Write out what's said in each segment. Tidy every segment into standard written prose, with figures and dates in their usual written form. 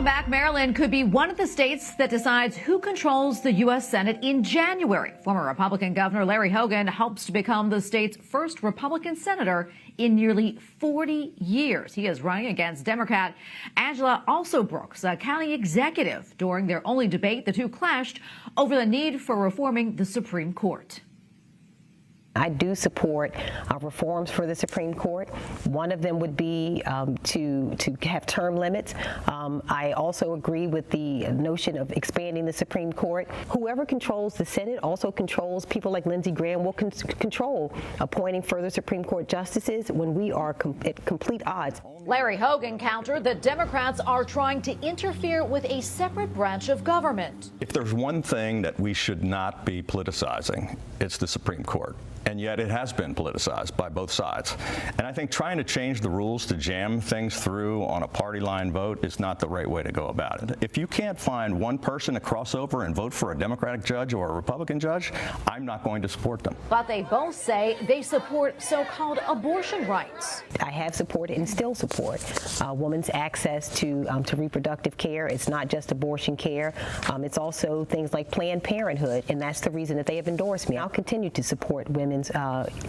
back. Maryland could be one of the states that decides who controls the U.S. Senate in January. Former Republican Governor Larry Hogan hopes to become the state's first Republican senator in nearly 40 years. He is running against Democrat Angela Alsobrooks, a county executive. During their only debate, the two clashed over the need for reforming the Supreme Court. I do support reforms for the Supreme Court. One of them would be to have term limits. I also agree with the notion of expanding the Supreme Court. Whoever controls the Senate also controls people like Lindsey Graham will control appointing further Supreme Court justices when we are at complete odds. Larry Hogan countered that Democrats are trying to interfere with a separate branch of government. If there's one thing that we should not be politicizing, it's the Supreme Court. And yet it has been politicized by both sides. And I think trying to change the rules to jam things through on a party line vote is not the right way to go about it. If you can't find one person to cross over and vote for a Democratic judge or a Republican judge, I'm not going to support them. But they both say they support so-called abortion rights. I have supported and still support a woman's access to reproductive care. It's not just abortion care. It's also things like Planned Parenthood, and that's the reason that they have endorsed me. I'll continue to support women's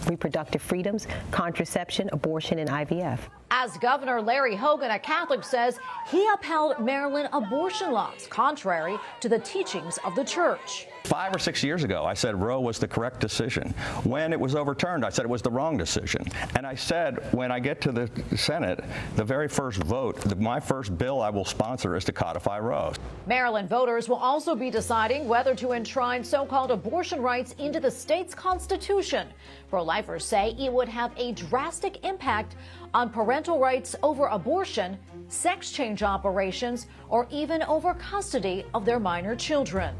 reproductive freedoms, contraception, abortion, and IVF. As Governor Larry Hogan, a Catholic, says he upheld Maryland abortion laws, contrary to the teachings of the church. 5 or 6 years ago, I said Roe was the correct decision. When it was overturned, I said it was the wrong decision. And I said, when I get to the Senate, the very first vote, my first bill I will sponsor is to codify Roe. Maryland voters will also be deciding whether to enshrine so-called abortion rights into the state's constitution. Pro-lifers say it would have a drastic impact on parental rights over abortion, sex change operations, or even over custody of their minor children.